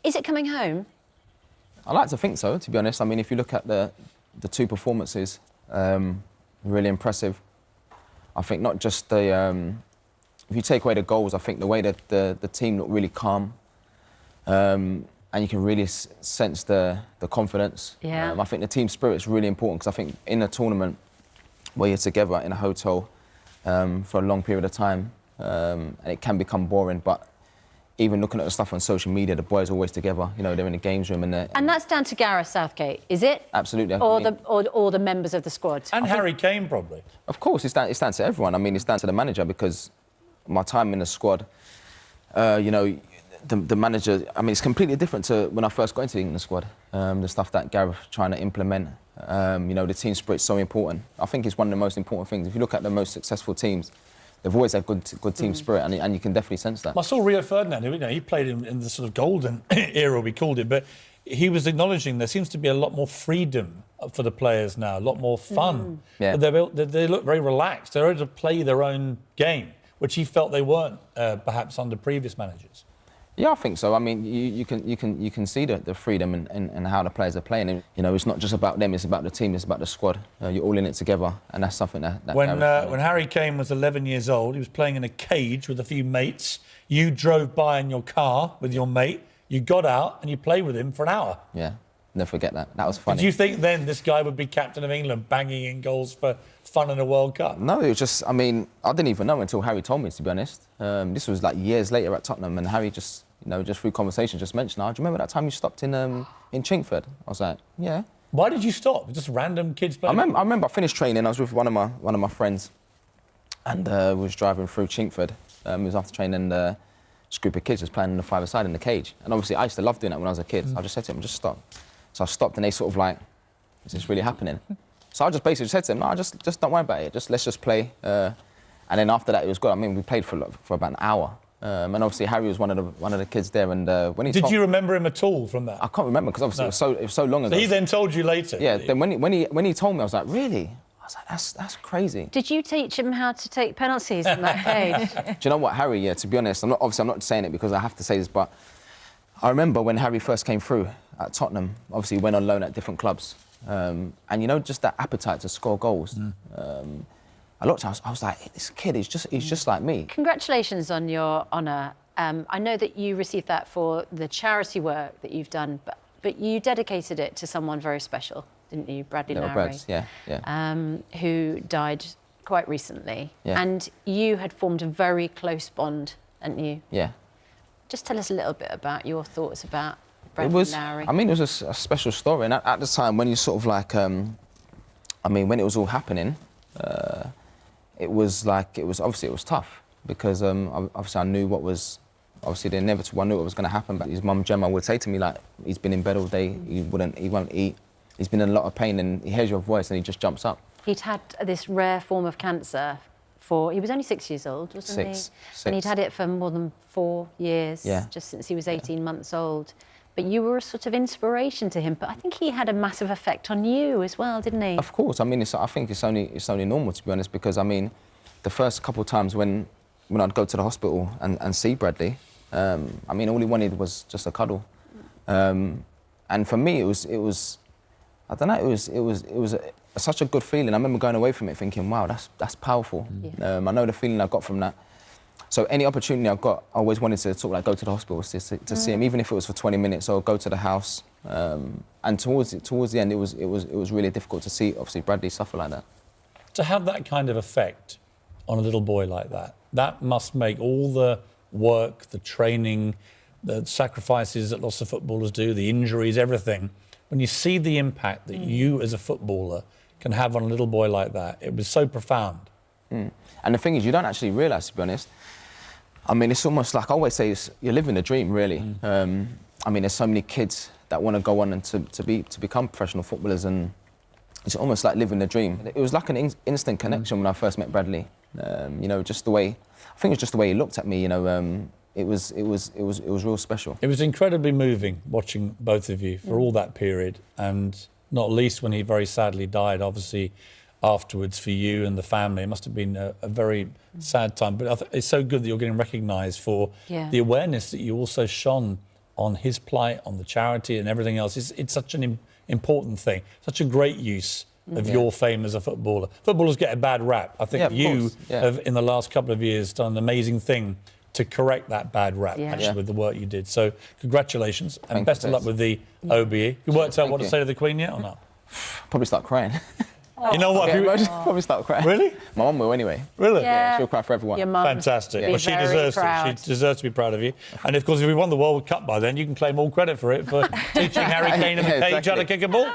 Is it coming home? I like to think so, to be honest. I mean, if you look at the two performances, really impressive. I think not just the... if you take away the goals, I think the way that the team looked really calm, and you can really sense the confidence. Yeah. I think the team spirit is really important, because I think in a tournament where you're together in a hotel for a long period of time, and it can become boring, but even looking at the stuff on social media, the boys are always together. You know, they're in the games room and that's down to Gareth Southgate, is it? Absolutely. Or the members of the squad. And Harry Kane, probably. Of course, it's down to everyone. I mean, it's down to the manager, because my time in the squad, you know, the manager, I mean, it's completely different to when I first got into the England squad. The stuff that Gareth trying to implement, you know, the team spirit's so important. I think it's one of the most important things. If you look at the most successful teams, they've always had good team spirit, and you can definitely sense that. I saw Rio Ferdinand, you know, he played in the sort of golden era, we called it, but he was acknowledging there seems to be a lot more freedom for the players now, a lot more fun. Yeah. They look very relaxed. They're able to play their own game, which he felt they weren't perhaps under previous managers. Yeah, I think so. I mean, you can see the freedom and how the players are playing. And, you know, it's not just about them; it's about the team, it's about the squad. You're all in it together, and that's something that. When Harry Kane was 11 years old, he was playing in a cage with a few mates. You drove by in your car with your mate. You got out and you played with him for an hour. Yeah, never forget that. That was funny. Did you think then this guy would be captain of England, banging in goals for fun in a World Cup? No, it was just. I mean, I didn't even know until Harry told me. To be honest, this was like years later at Tottenham, and Harry just. You know, just through conversation, just mentioned, "Oh, do you remember that time you stopped in Chingford?" I was like, "Yeah." Why did you stop? Just random kids playing? I remember I finished training. I was with one of my friends, and we was driving through Chingford. It was after training, and this group of kids was playing on the five-a-side in the cage. And obviously, I used to love doing that when I was a kid. So I just said to them, "Just stop." So I stopped, and they sort of like, "Is this really happening?" So I just basically said to them, "No, just don't worry about it. Let's just play." And then after that, it was good. I mean, we played for about an hour. And obviously Harry was one of the kids there, and when he did you remember him at all from that? I can't remember, because obviously it was so long ago. So he then told you later. Yeah. Then when he told me, I was like, really? I was like, that's crazy. Did you teach him how to take penalties in that cage? Do you know what, Harry? Yeah. To be honest, I'm not saying it because I have to say this, but I remember when Harry first came through at Tottenham. Obviously, he went on loan at different clubs, and you know, just that appetite to score goals. I looked, I was like, this kid, he's just like me. Congratulations on your honour. I know that you received that for the charity work that you've done, but you dedicated it to someone very special, didn't you? Bradley Lowery. Yeah. Who died quite recently. Yeah. And you had formed a very close bond, hadn't you? Yeah. Just tell us a little bit about your thoughts about Bradley Lowery. I mean, it was a special story. And at the time, when you sort of like, I mean, when it was all happening, it was tough, because obviously I knew what was, obviously the inevitable. I knew what was going to happen. But his mum Gemma would say to me, like, he's been in bed all day, he won't eat, he's been in a lot of pain, and he hears your voice and he just jumps up. He'd had this rare form of cancer he was only 6 years old, wasn't he? Six. And he'd had it for more than 4 years, Yeah. just since he was 18 months old. But you were a sort of inspiration to him. But I think he had a massive effect on you as well, didn't he? Of course. I mean, I think it's only normal, to be honest, because I mean, the first couple of times when I'd go to the hospital and see Bradley, I mean, all he wanted was just a cuddle. And for me, it was I don't know, it was such a good feeling. I remember going away from it thinking, wow, that's powerful. Yeah. I know the feeling I got from that. So any opportunity I got, I always wanted to sort of like go to the hospital to see him, even if it was for 20 minutes, or go to the house. And towards the end, it was really difficult to see, obviously, Bradley suffer like that. To have that kind of effect on a little boy like that must make all the work, the training, the sacrifices that lots of footballers do, the injuries, everything. When you see the impact that you as a footballer can have on a little boy like that, it was so profound. And the thing is, you don't actually realise, to be honest. I mean, it's almost like I always say, you're living a dream, really. I mean, there's so many kids that want to go on and to become professional footballers, and it's almost like living the dream. It was like an instant connection when I first met Bradley. You know, just the way, I think it was just the way he looked at me. You know, it was real special. It was incredibly moving watching both of you for all that period, and not least when he very sadly died, obviously, afterwards for you and the family. It must have been a very sad time. But it's so good that you're getting recognised for the awareness that you also shone on his plight, on the charity and everything else. It's such an important thing, such a great use of your fame as a footballer. Footballers get a bad rap. I think you have, in the last couple of years, done an amazing thing to correct that bad rap, actually, with the work you did. So congratulations, and best of luck with the OBE. You worked out what to say to the Queen yet, or not? Probably start crying. You know what? Probably start crying. Really? My mum will anyway. Really? Yeah. She'll cry for everyone. Your mum Fantastic. be Well, she very deserves proud. it. She deserves to be proud of you. And of course, if we won the World Cup by then, you can claim all credit for it for teaching Harry Kane and the cage how to kick a ball.